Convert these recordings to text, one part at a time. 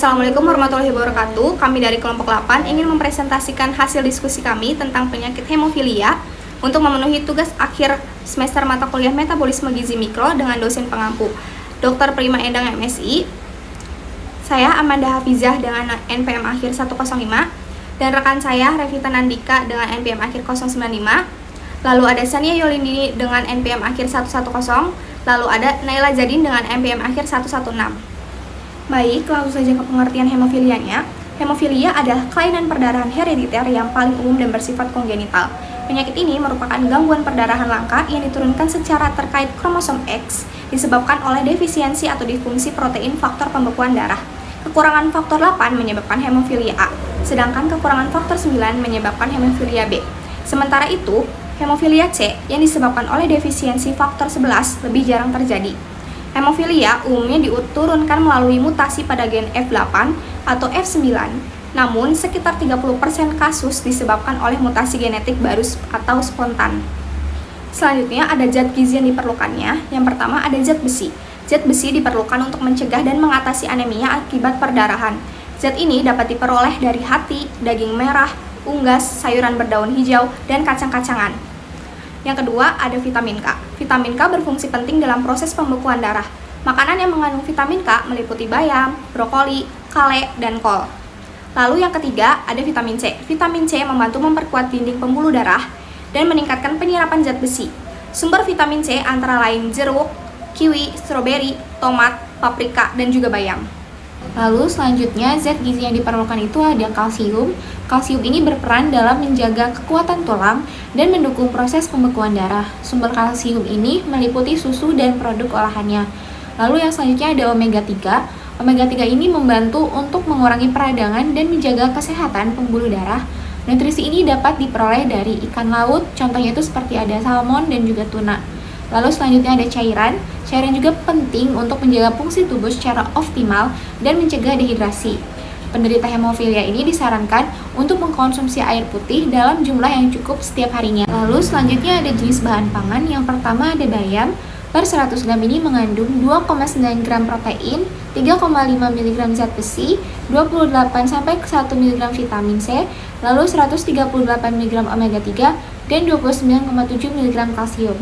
Assalamualaikum warahmatullahi wabarakatuh. Kami dari kelompok 8 ingin mempresentasikan hasil diskusi kami tentang penyakit hemofilia untuk memenuhi tugas akhir semester mata kuliah metabolisme gizi mikro dengan dosen pengampu Dr. Prima Endang MSI. Saya Amanda Hafizah dengan NPM akhir 105 dan rekan saya Revita Nandika dengan NPM akhir 095. Lalu ada Sania Yolindini dengan NPM akhir 110. Lalu ada Naila Jadin dengan NPM akhir 116. Baik, langsung saja ke pengertian hemofilianya. Hemofilia adalah kelainan perdarahan herediter yang paling umum dan bersifat kongenital. Penyakit ini merupakan gangguan perdarahan langka yang diturunkan secara terkait kromosom X disebabkan oleh defisiensi atau disfungsi protein faktor pembekuan darah. Kekurangan faktor 8 menyebabkan hemofilia A, sedangkan kekurangan faktor 9 menyebabkan hemofilia B. Sementara itu, hemofilia C yang disebabkan oleh defisiensi faktor 11 lebih jarang terjadi. Hemofilia umumnya diturunkan melalui mutasi pada gen F8 atau F9, namun sekitar 30% kasus disebabkan oleh mutasi genetik baru atau spontan. Selanjutnya ada zat gizi yang diperlukannya. Yang pertama ada zat besi. Zat besi diperlukan untuk mencegah dan mengatasi anemia akibat perdarahan. Zat ini dapat diperoleh dari hati, daging merah, unggas, sayuran berdaun hijau, dan kacang-kacangan. Yang kedua, ada vitamin K. Vitamin K berfungsi penting dalam proses pembekuan darah. Makanan yang mengandung vitamin K meliputi bayam, brokoli, kale, dan kol. Lalu yang ketiga, ada vitamin C. Vitamin C membantu memperkuat dinding pembuluh darah dan meningkatkan penyerapan zat besi. Sumber vitamin C antara lain jeruk, kiwi, stroberi, tomat, paprika, dan juga bayam. Lalu selanjutnya zat gizi yang diperlukan itu ada kalsium. Kalsium ini berperan dalam menjaga kekuatan tulang dan mendukung proses pembekuan darah. Sumber kalsium ini meliputi susu dan produk olahannya. Lalu yang selanjutnya ada omega 3. Omega 3 ini membantu untuk mengurangi peradangan dan menjaga kesehatan pembuluh darah. Nutrisi ini dapat diperoleh dari ikan laut, contohnya itu seperti ada salmon dan juga tuna. Lalu selanjutnya ada cairan. Cairan juga penting untuk menjaga fungsi tubuh secara optimal dan mencegah dehidrasi. Penderita hemofilia ini disarankan untuk mengkonsumsi air putih dalam jumlah yang cukup setiap harinya. Lalu selanjutnya ada jenis bahan pangan. Yang pertama ada bayam. Per 100 gram ini mengandung 2,9 gram protein, 3,5 mg zat besi, 28 sampai 1 mg vitamin C, lalu 138 mg omega 3 dan 29,7 mg kalsium.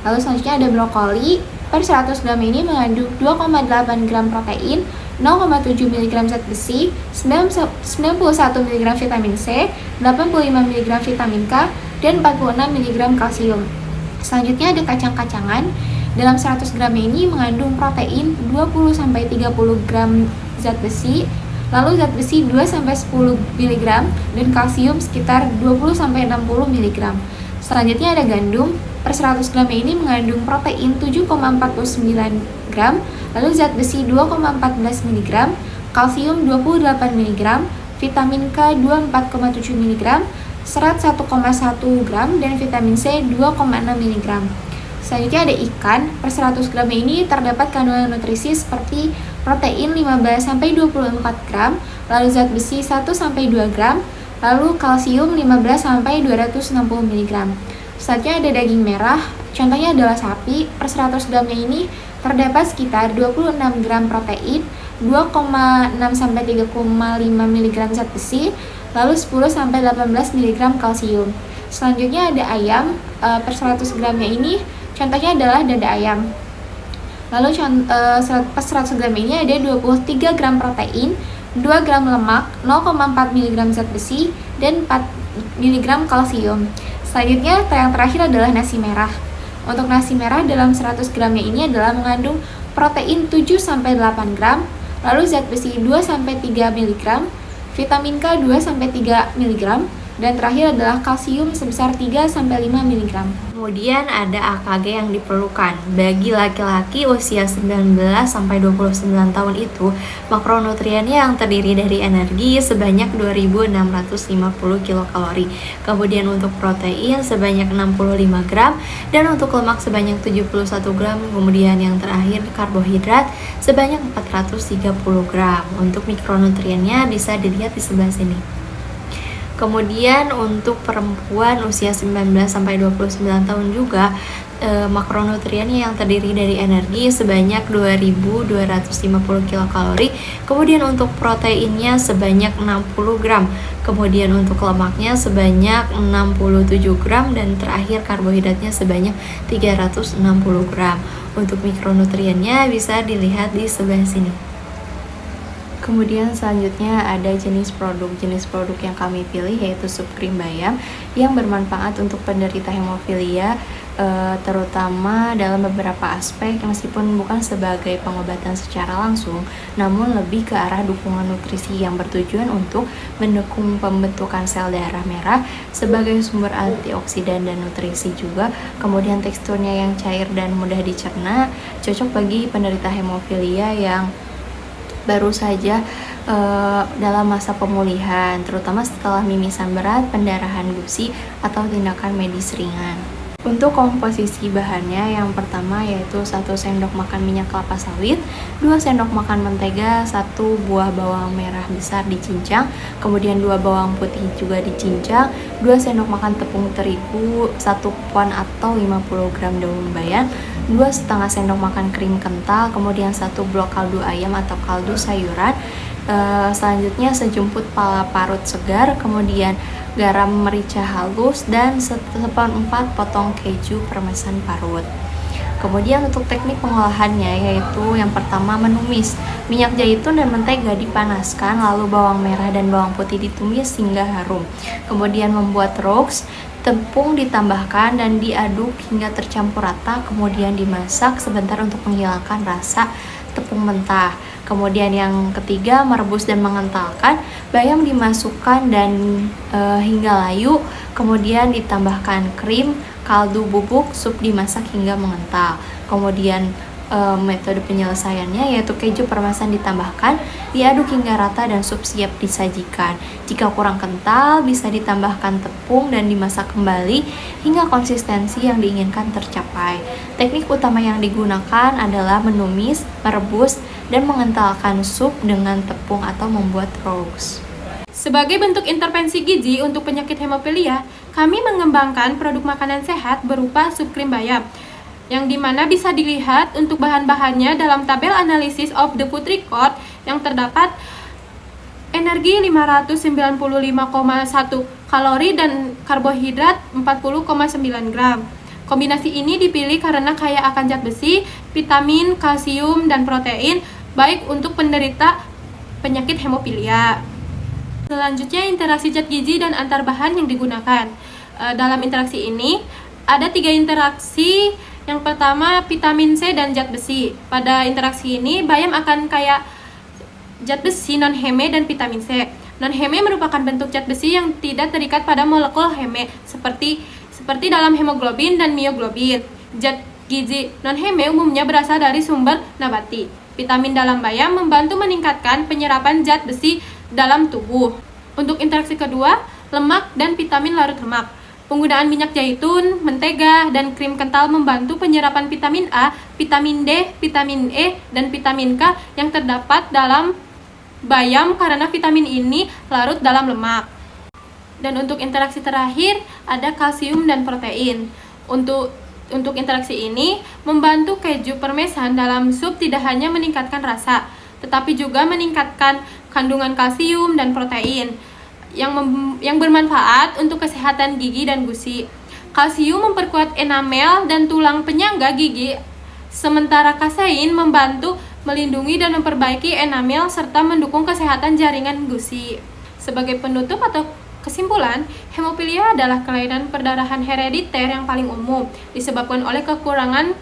Lalu selanjutnya ada brokoli. Per 100 gram ini mengandung 2,8 gram protein, 0,7 mg zat besi, 91 mg vitamin C, 85 mg vitamin K, dan 46 mg kalsium. Selanjutnya ada kacang-kacangan. Dalam 100 gram ini mengandung protein 20-30 gram zat besi, lalu zat besi 2-10 mg, dan kalsium sekitar 20-60 mg. Selanjutnya ada gandum. Per 100 gram ini mengandung protein 7,49 gram, lalu zat besi 2,14 mg, kalsium 28 mg, vitamin K 24,7 mg, serat 1,1 gram, dan vitamin C 2,6 mg. Selanjutnya ada ikan. Per 100 gram ini terdapat kandungan nutrisi seperti protein 15-24 gram, lalu zat besi 1-2 gram, lalu kalsium 15-260 mg. Selanjutnya ada daging merah, contohnya adalah sapi. Per 100 gramnya ini terdapat sekitar 26 gram protein, 2,6-3,5 mg zat besi, lalu 10-18 mg kalsium. Selanjutnya ada ayam. Per 100 gramnya ini contohnya adalah dada ayam. Lalu per 100 gram ini ada 23 gram protein, 2 gram lemak, 0,4 mg zat besi, dan 4 mg kalsium. Selanjutnya yang terakhir adalah nasi merah. Untuk nasi merah dalam 100 gramnya ini adalah mengandung protein 7-8 gram, lalu zat besi 2-3 mg, vitamin K 2-3 mg, dan terakhir adalah kalsium sebesar 3-5 mg. Kemudian ada AKG yang diperlukan. Bagi laki-laki usia 19 sampai 29 tahun itu, makronutriennya yang terdiri dari energi sebanyak 2650 kilokalori. Kemudian untuk protein sebanyak 65 gram dan untuk lemak sebanyak 71 gram. Kemudian yang terakhir karbohidrat sebanyak 430 gram. Untuk mikronutriennya bisa dilihat di sebelah sini. Kemudian untuk perempuan usia 19 sampai 29 tahun juga makronutriennya yang terdiri dari energi sebanyak 2250 kilokalori, kemudian untuk proteinnya sebanyak 60 gram, kemudian untuk lemaknya sebanyak 67 gram, dan terakhir karbohidratnya sebanyak 360 gram. Untuk mikronutriennya bisa dilihat di sebelah sini. Kemudian selanjutnya ada jenis produk yang kami pilih yaitu sup krim bayam yang bermanfaat untuk penderita hemofilia, terutama dalam beberapa aspek meskipun bukan sebagai pengobatan secara langsung, namun lebih ke arah dukungan nutrisi yang bertujuan untuk mendukung pembentukan sel darah merah sebagai sumber antioksidan dan nutrisi juga. Kemudian teksturnya yang cair dan mudah dicerna, cocok bagi penderita hemofilia yang baru saja dalam masa pemulihan, terutama setelah mimisan berat, pendarahan gusi, atau tindakan medis ringan. Untuk komposisi bahannya, yang pertama yaitu 1 sendok makan minyak kelapa sawit, 2 sendok makan mentega, 1 buah bawang merah besar dicincang, kemudian 2 bawang putih juga dicincang, 2 sendok makan tepung terigu, 1 pon atau 50 gram daun bayam, 2,5 sendok makan krim kental, kemudian 1 blok kaldu ayam atau kaldu sayuran, selanjutnya sejumput pala parut segar, kemudian garam merica halus, dan 1/4 potong keju permesan parut. Kemudian untuk teknik pengolahannya yaitu yang pertama menumis. Minyak zaitun dan mentega dipanaskan, lalu bawang merah dan bawang putih ditumis hingga harum. Kemudian membuat roux, tepung ditambahkan dan diaduk hingga tercampur rata, kemudian dimasak sebentar untuk menghilangkan rasa tepung mentah. Kemudian yang ketiga, merebus dan mengentalkan. Bayam dimasukkan dan hingga layu, kemudian ditambahkan krim, kaldu bubuk, sup dimasak hingga mengental. Kemudian metode penyelesaiannya yaitu keju permesan ditambahkan, diaduk hingga rata dan sup siap disajikan. Jika kurang kental, bisa ditambahkan tepung dan dimasak kembali hingga konsistensi yang diinginkan tercapai. Teknik utama yang digunakan adalah menumis, merebus, dan mengentalkan sup dengan tepung atau membuat roux. Sebagai bentuk intervensi gizi untuk penyakit hemofilia, kami mengembangkan produk makanan sehat berupa sup krim bayam, yang dimana bisa dilihat untuk bahan-bahannya dalam tabel analisis of the food record yang terdapat energi 595,1 kalori dan karbohidrat 40,9 gram. Kombinasi ini dipilih karena kaya akan zat besi, vitamin, kalsium, dan protein, baik untuk penderita penyakit hemofilia. Selanjutnya, interaksi zat gizi dan antar bahan yang digunakan. Dalam interaksi ini, ada 3 interaksi. Yang pertama, vitamin C dan zat besi. Pada interaksi ini, bayam akan kaya zat besi non-heme dan vitamin C. Non-heme merupakan bentuk zat besi yang tidak terikat pada molekul heme, seperti dalam hemoglobin dan mioglobin. Zat gizi non-heme umumnya berasal dari sumber nabati. Vitamin dalam bayam membantu meningkatkan penyerapan zat besi dalam tubuh. Untuk interaksi kedua, lemak dan vitamin larut lemak. Penggunaan minyak zaitun, mentega, dan krim kental membantu penyerapan vitamin A, vitamin D, vitamin E, dan vitamin K yang terdapat dalam bayam karena vitamin ini larut dalam lemak. Dan untuk interaksi terakhir, ada kalsium dan protein. Untuk interaksi ini, membantu keju permesan dalam sup tidak hanya meningkatkan rasa, tetapi juga meningkatkan kandungan kalsium dan protein yang bermanfaat untuk kesehatan gigi dan gusi. Kalsium memperkuat enamel dan tulang penyangga gigi, sementara kasein membantu melindungi dan memperbaiki enamel serta mendukung kesehatan jaringan gusi. Sebagai penutup atau kesimpulan, hemofilia adalah kelainan perdarahan herediter yang paling umum, disebabkan oleh kekurangan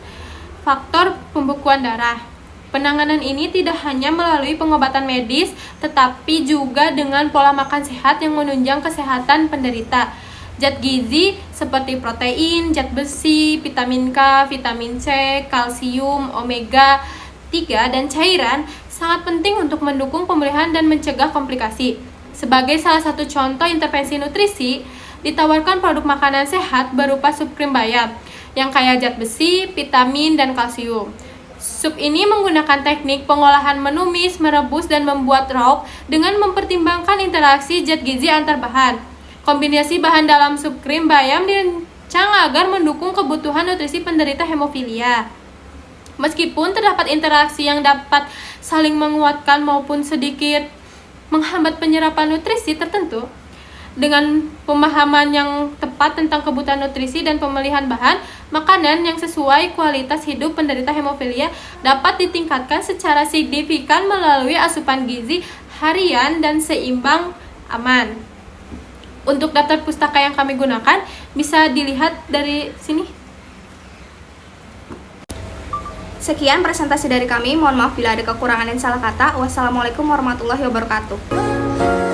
faktor pembekuan darah. Penanganan ini tidak hanya melalui pengobatan medis, tetapi juga dengan pola makan sehat yang menunjang kesehatan penderita. Zat gizi seperti protein, zat besi, vitamin K, vitamin C, kalsium, omega 3, dan cairan sangat penting untuk mendukung pemulihan dan mencegah komplikasi. Sebagai salah satu contoh intervensi nutrisi, ditawarkan produk makanan sehat berupa sup krim bayam yang kaya zat besi, vitamin, dan kalsium. Sup ini menggunakan teknik pengolahan menumis, merebus, dan membuat raw dengan mempertimbangkan interaksi zat gizi antar bahan. Kombinasi bahan dalam sup krim bayam dirancang agar mendukung kebutuhan nutrisi penderita hemofilia. Meskipun terdapat interaksi yang dapat saling menguatkan maupun sedikit menghambat penyerapan nutrisi tertentu, dengan pemahaman yang tepat tentang kebutuhan nutrisi dan pemilihan bahan makanan yang sesuai kualitas hidup penderita hemofilia dapat ditingkatkan secara signifikan melalui asupan gizi harian dan seimbang aman. Untuk daftar pustaka yang kami gunakan bisa dilihat dari sini. Sekian presentasi dari kami. Mohon maaf bila ada kekurangan dan salah kata. Wassalamualaikum warahmatullahi wabarakatuh.